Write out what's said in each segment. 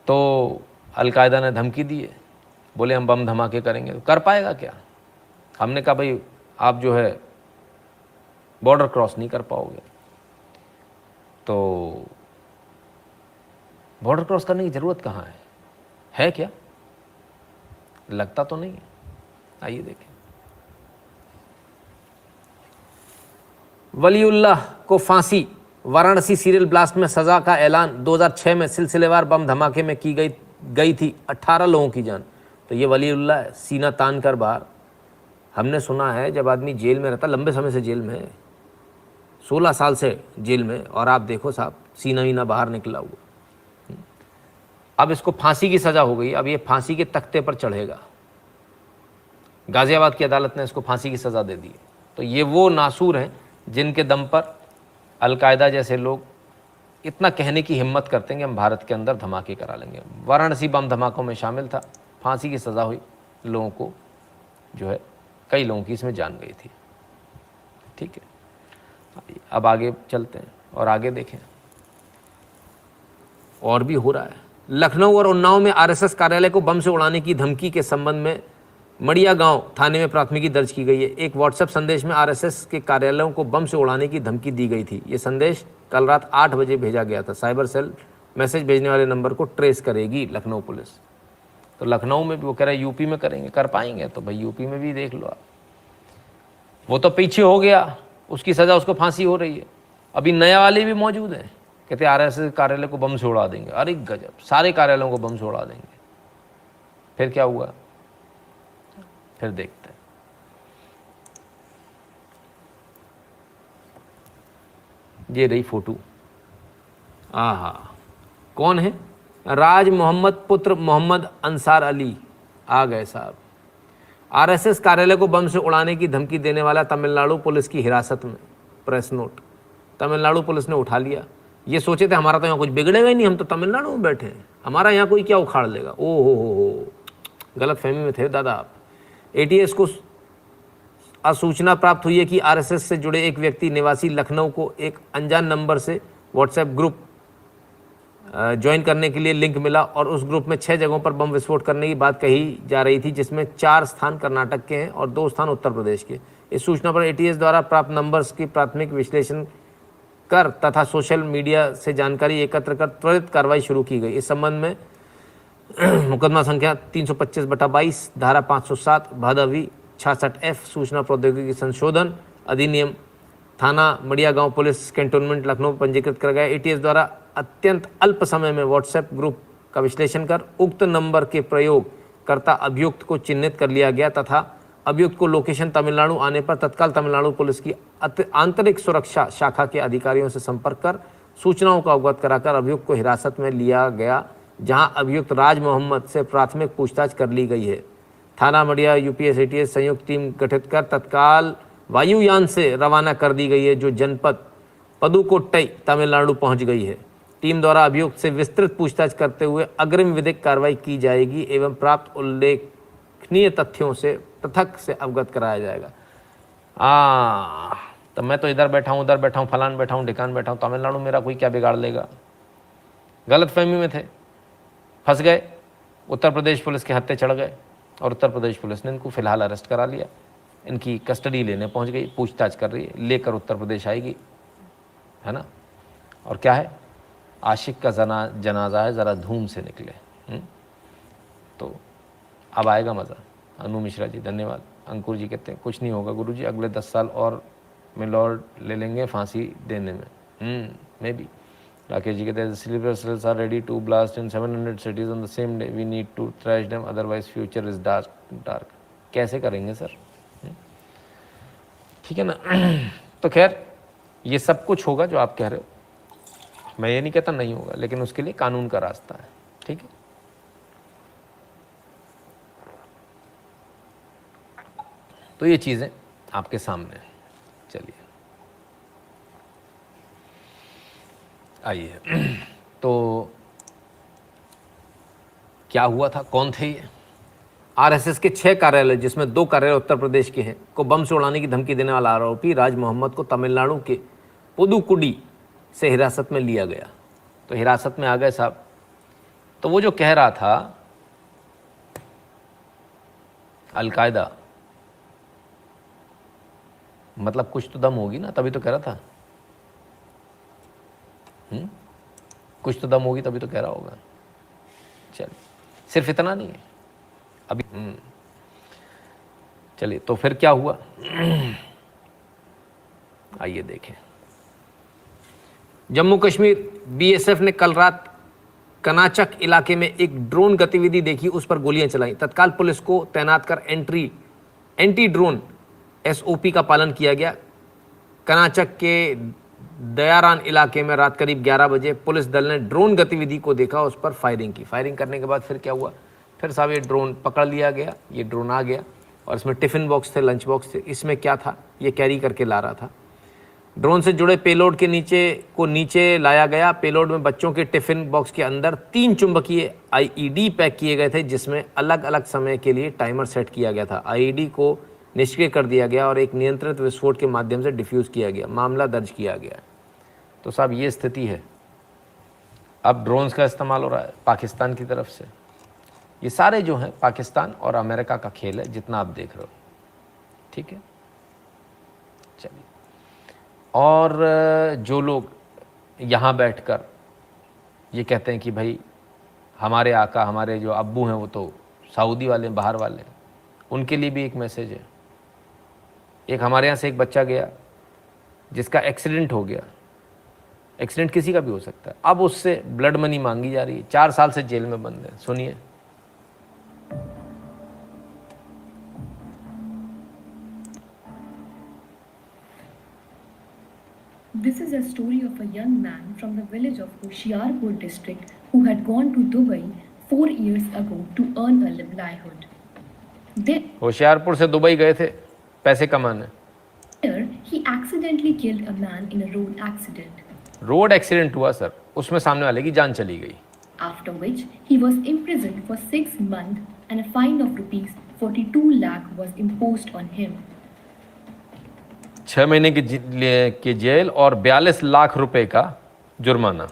तो अलकायदा ने धमकी दी है, बोले हम बम धमाके करेंगे। तो कर पाएगा क्या? हमने कहा भाई आप जो है बॉर्डर क्रॉस नहीं कर पाओगे। तो बॉर्डर क्रॉस करने की ज़रूरत कहाँ है क्या? लगता तो नहीं है। आइए देखें। वलीउल्लाह को फांसी, वाराणसी सीरियल ब्लास्ट में सजा का ऐलान। 2006 में सिलसिलेवार बम धमाके में की गई थी 18 लोगों की जान। तो ये वलीउल्लाह सीना तान कर बाहर। हमने सुना है जब आदमी जेल में रहता, लंबे समय से जेल में है, 16 साल से जेल में, और आप देखो साहब सीना वीना बाहर निकला हुआ। अब इसको फांसी की सजा हो गई। अब ये फांसी के तख्ते पर चढ़ेगा। गाजियाबाद की अदालत ने इसको फांसी की सजा दे दी। तो ये वो नासूर हैं जिनके दम पर अलकायदा जैसे लोग इतना कहने की हिम्मत करते हैं कि हम भारत के अंदर धमाके करा लेंगे। वाराणसी बम धमाकों में शामिल था, फांसी की सज़ा हुई लोगों को, जो है कई लोगों की इसमें जान गई थी। ठीक है, अब आगे चलते हैं और आगे देखें और भी हो रहा है। लखनऊ और उन्नाव में आरएसएस कार्यालय को बम से उड़ाने की धमकी के संबंध में मड़िया गांव थाने में प्राथमिकी दर्ज की गई है। एक व्हाट्सएप संदेश में आरएसएस के कार्यालयों को बम से उड़ाने की धमकी दी गई थी। ये संदेश कल रात 8 बजे भेजा गया था। साइबर सेल मैसेज भेजने वाले नंबर को ट्रेस करेगी लखनऊ पुलिस। तो लखनऊ में भी वो कह रहे हैं यूपी में करेंगे, कर पाएंगे तो भाई यूपी में भी देख लो आप। वो तो पीछे हो गया, उसकी सज़ा, उसको फांसी हो रही है। अभी नया वाले भी मौजूद हैं, कहते आरएसएस कार्यालय को बम से उड़ा देंगे। अरे गजब, सारे कार्यालयों को बम से उड़ा देंगे। फिर क्या हुआ, फिर देखते हैं। ये रही फोटो। आहा, कौन है? राज मोहम्मद पुत्र मोहम्मद अंसार अली आ गए साहब। आरएसएस कार्यालय को बम से उड़ाने की धमकी देने वाला तमिलनाडु पुलिस की हिरासत में। प्रेस नोट, तमिलनाडु पुलिस ने उठा लिया। ये सोचे थे हमारा तो यहाँ कुछ बिगड़ेगा ही नहीं, हम तो तमिलनाडु में बैठे हैं, हमारा यहाँ कोई क्या उखाड़ लेगा। ओ हो, गलत फहमी में थे दादा आप। एटीएस को सूचना प्राप्त हुई है कि आरएसएस से जुड़े एक व्यक्ति निवासी लखनऊ को एक अनजान नंबर से व्हाट्सएप ग्रुप ज्वाइन करने के लिए लिंक मिला और उस ग्रुप में 6 जगहों पर बम विस्फोट करने की बात कही जा रही थी, जिसमें 4 स्थान कर्नाटक के हैं और 2 स्थान उत्तर प्रदेश के। इस सूचना पर एटीएस द्वारा प्राप्त नंबर्स की प्राथमिक विश्लेषण कर तथा सोशल मीडिया से जानकारी एकत्र कर त्वरित कार्रवाई शुरू की गई। इस संबंध में मुकदमा संख्या 325/22, धारा 507 भादवी 66F सूचना प्रौद्योगिकी संशोधन अधिनियम थाना मड़िया गांव पुलिस कैंटोनमेंट लखनऊ पंजीकृत कर गया। एटीएस द्वारा अत्यंत अल्प समय में व्हाट्सएप ग्रुप का विश्लेषण कर उक्त नंबर के प्रयोग करता अभियुक्त को चिन्हित कर लिया गया तथा अभियुक्त को लोकेशन तमिलनाडु आने पर तत्काल तमिलनाडु पुलिस की आंतरिक सुरक्षा शाखा के अधिकारियों से संपर्क कर सूचनाओं का अवगत कराकर अभियुक्त को हिरासत में लिया गया, जहां अभियुक्त राज मोहम्मद से प्राथमिक पूछताछ कर ली गई है। थाना मड़िया यूपीएस एटीएस संयुक्त टीम गठित कर तत्काल वायुयान से रवाना कर दी गई है, जो जनपद पदुकोट्टई तमिलनाडु पहुंच गई है। टीम द्वारा अभियुक्त से विस्तृत पूछताछ करते हुए अग्रिम विधिक कार्रवाई की जाएगी एवं प्राप्त उल्लेखनीय तथ्यों से पृथक से अवगत कराया जाएगा। तो मैं तो इधर बैठा हूँ, उधर बैठा हूँ, फलान बैठा हूँ, ढिकान बैठा हूँ, तमिलनाडु मेरा कोई क्या बिगाड़ लेगा। गलत फहमी में थे, फंस गए। उत्तर प्रदेश पुलिस के हत्थे चढ़ गए और उत्तर प्रदेश पुलिस ने इनको फिलहाल अरेस्ट करा लिया। इनकी कस्टडी लेने पहुंच गई, पूछताछ कर रही है, लेकर उत्तर प्रदेश आएगी, है ना। और क्या है, आशिक का जनाजा है, ज़रा धूम से निकले। तो अब आएगा मज़ा। अनु मिश्रा जी धन्यवाद। अंकुर जी कहते हैं कुछ नहीं होगा गुरुजी, अगले 10 साल और में लॉर्ड ले लेंगे फांसी देने में। May be. राकेश जी कहते हैं sleeper cells are ready to blast in 700 cities on the same day, we need to trash them otherwise future is dark. कैसे करेंगे सर? ठीक है ना। तो खैर ये सब कुछ होगा जो आप कह रहे हो, मैं ये नहीं कहता नहीं होगा, लेकिन उसके लिए कानून का रास्ता है। ठीक है, तो ये चीजें आपके सामने हैं। चलिए आइए। तो क्या हुआ था, कौन थे ये? आरएसएस के 6 कार्यालय, जिसमें 2 कार्यालय उत्तर प्रदेश के हैं, को बम से उड़ाने की धमकी देने वाला आरोपी राज मोहम्मद को तमिलनाडु के पुदुकुडी से हिरासत में लिया गया। तो हिरासत में आ गए साहब। तो वो जो कह रहा था अलकायदा, मतलब कुछ तो दम होगी ना, तभी तो कह रहा था। कुछ तो दम होगी तभी तो कह रहा होगा। चलिए, सिर्फ इतना नहीं है अभी। चलिए, तो फिर क्या हुआ आइए देखें। जम्मू कश्मीर बीएसएफ ने कल रात कनाचक इलाके में एक ड्रोन गतिविधि देखी, उस पर गोलियां चलाई। तत्काल पुलिस को तैनात कर एंटी ड्रोन एसओपी का पालन किया गया। कनाचक के दयारान इलाके में रात करीब 11 बजे पुलिस दल ने ड्रोन गतिविधि को देखा, उस पर फायरिंग की। फायरिंग करने के बाद फिर क्या हुआ, फिर साहब ये ड्रोन पकड़ लिया गया। ये ड्रोन आ गया और इसमें टिफिन बॉक्स थे, लंच बॉक्स थे। इसमें क्या था, ये कैरी करके ला रहा था। ड्रोन से जुड़े पेलोड के नीचे लाया गया। पेलोड में बच्चों के टिफिन बॉक्स के अंदर 3 चुंबकीय आईईडी पैक किए गए थे, जिसमें अलग अलग समय के लिए टाइमर सेट किया गया था। आईईडी को निष्क्रिय कर दिया गया और एक नियंत्रित विस्फोट के माध्यम से डिफ्यूज किया गया। मामला दर्ज किया गया। तो साहब ये स्थिति है। अब ड्रोन्स का इस्तेमाल हो रहा है पाकिस्तान की तरफ से। ये सारे जो हैं पाकिस्तान और अमेरिका का खेल है, जितना आप देख रहे हो, ठीक है। चलिए, और जो लोग यहाँ बैठकर ये कहते हैं कि भाई हमारे आका, हमारे जो अब्बू हैं वो तो सऊदी वाले, बाहर वाले, उनके लिए भी एक मैसेज है। एक हमारे यहाँ से एक बच्चा गया जिसका एक्सीडेंट हो गया। एक्सीडेंट किसी का भी हो सकता है। अब उससे ब्लड मनी मांगी जा रही है। 4 साल से जेल में बंद है। सुनिए। This is a story of a young man from the village of Hoshiarpur district who had gone to Dubai 4 years ago to earn a livelihood. Hoshiarpur से दुबई गए थे पैसे कमाने। There, he accidentally killed a man in a road accident. Road accident हुआ sir, उसमें सामने वाले की जान चली गई। After which he was imprisoned for 6 months and a fine of rupees 42 lakh was imposed on him. 6 महीने की जेल और 42 लाख रुपए का जुर्माना।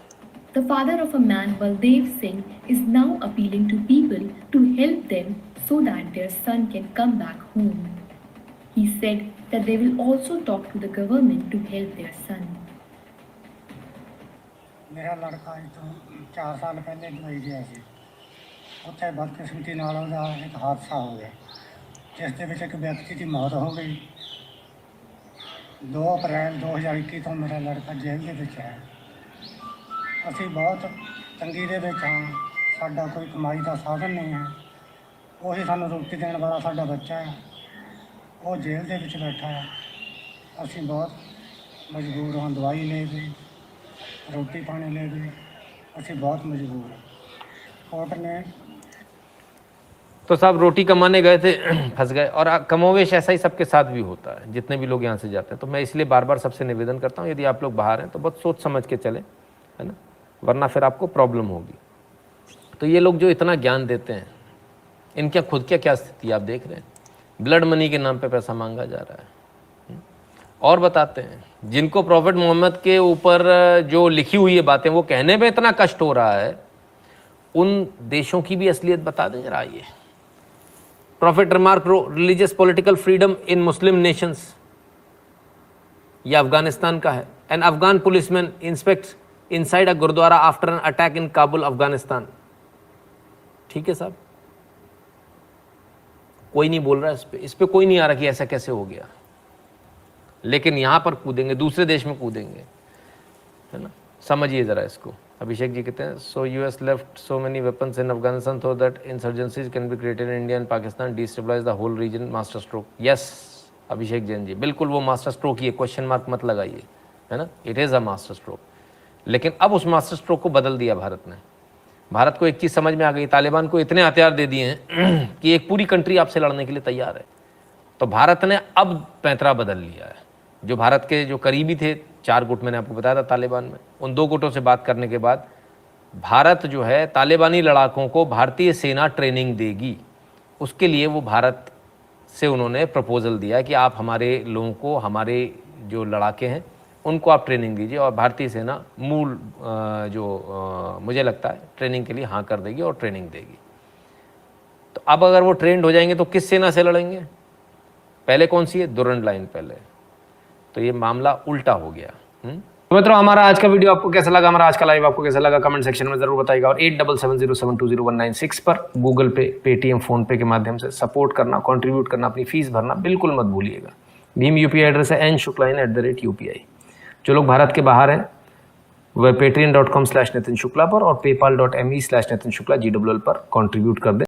The father of a man, Baldev Singh, is now appealing to people to help them so that their son can come back home. He said that they will also talk to the government to help their son. मेरा लड़का तो 4 साल पहले Dubai गया ਸੀ। ਉੱਥੇ ਬਦਕਿਸਮਤੀ ਨਾਲ ਉਹਦਾ ਇੱਕ ਹਾਦਸਾ ਹੋ ਗਿਆ, ਜਿਸ ਦੇ ਵਿੱਚ ਇੱਕ ਵਿਅਕਤੀ ਦੀ ਮੌਤ ਹੋ ਗਈ। 2 ਅਪ੍ਰੈਲ 2021 ਤੋਂ ਮੇਰਾ ਲੜਕਾ ਜੇਲ੍ਹ ਦੇ ਵਿੱਚ ਹੈ। ਅਸੀਂ ਬਹੁਤ ਤੰਗੀ ਦੇ ਵਿੱਚ ਹਾਂ। ਸਾਡਾ ਕੋਈ ਕਮਾਈ ਦਾ ਸਾਧਨ ਨਹੀਂ ਹੈ। ਉਹੀ ਸਾਨੂੰ ਰੋਟੀ ਦੇਣ ਵਾਲਾ ਸਾਡਾ ਬੱਚਾ ਹੈ, ਉਹ ਜੇਲ੍ਹ ਦੇ ਵਿੱਚ ਬੈਠਾ ਹੈ। ਅਸੀਂ ਬਹੁਤ ਮਜਬੂਰ ਹਾਂ। ਦਵਾਈ ਲੈ ਕੇ, रोटी पानी ले गए, ਅਸੀਂ बहुत मजबूर हैं। कोर्ट ने तो साहब रोटी कमाने गए थे, फंस गए। और कमोवेश ऐसा ही सबके साथ भी होता है, जितने भी लोग यहाँ से जाते हैं। तो मैं इसलिए बार बार सबसे निवेदन करता हूँ, यदि आप लोग बाहर हैं तो बहुत सोच समझ के चलें, है ना, वरना फिर आपको प्रॉब्लम होगी। तो ये लोग जो इतना ज्ञान देते हैं, इनके खुद क्या स्थिति आप देख रहे हैं। ब्लड मनी के नाम पर पैसा मांगा जा रहा है। और बताते हैं, जिनको प्रॉफेट मोहम्मद के ऊपर जो लिखी हुई है बातें वो कहने में इतना कष्ट हो रहा है, उन देशों की भी असलियत बता दें जरा। ये prophet remark religious political freedom in Muslim nations, ये अफगानिस्तान का है। An Afghan policeman inspect inside a gurdwara after an attack in Kabul, Afghanistan. ठीक है साहब, कोई नहीं बोल रहा इस पे कोई नहीं आ रहा कि ऐसा कैसे हो गया, लेकिन यहां पर कूदेंगे, दूसरे देश में कूदेंगे, है ना। समझिए जरा इसको। अभिषेक जी कहते हैं, so US left so many weapons in Afghanistan so that insurgencies can be created in India and Pakistan, destabilise the whole region, master stroke. Yes Abhishek Jain ji, बिल्कुल वो मास्टर स्ट्रोक ही है, क्वेश्चन मार्क मत लगाइए, है ना। It is a master stroke. लेकिन अब उस मास्टर स्ट्रोक को बदल दिया भारत ने। भारत को एक चीज़ समझ में आ गई, तालिबान को इतने हथियार दे दिए हैं कि एक पूरी कंट्री आपसे लड़ने के लिए तैयार है। तो भारत ने अब पैंतरा बदल लिया है। जो भारत के जो करीबी थे 4 गुट, मैंने आपको बताया था तालिबान में, उन 2 गुटों से बात करने के बाद भारत जो है तालिबानी लड़ाकों को भारतीय सेना ट्रेनिंग देगी। उसके लिए वो भारत से उन्होंने प्रपोजल दिया कि आप हमारे लोगों को, हमारे जो लड़ाके हैं उनको आप ट्रेनिंग दीजिए और भारतीय सेना मूल मुझे लगता है ट्रेनिंग के लिए हाँ कर देगी और ट्रेनिंग देगी। तो अब अगर वो ट्रेंड हो जाएंगे तो किस सेना से लड़ेंगे? पहले कौन सी है? दुरंड लाइन पहले। तो ये मामला उल्टा हो गया। तो मित्रों, हमारा आज का वीडियो आपको कैसा लगा, हमारा आज का लाइव आपको कैसा लगा, कमेंट सेक्शन में जरूर बताइएगा। और 8770720196 पर गूगल पे, पेटीएम, फोन पे के माध्यम से सपोर्ट करना, कंट्रीब्यूट करना, अपनी फीस भरना बिल्कुल मत भूलिएगा। भीम यूपीआई एड्रेस है n.shukla@UPI। जो लोग भारत के बाहर हैं वह patreon.com/नितिन शुक्ला पर और paypal.me/नितिन शुक्ला GWL पर कंट्रीब्यूट कर दें।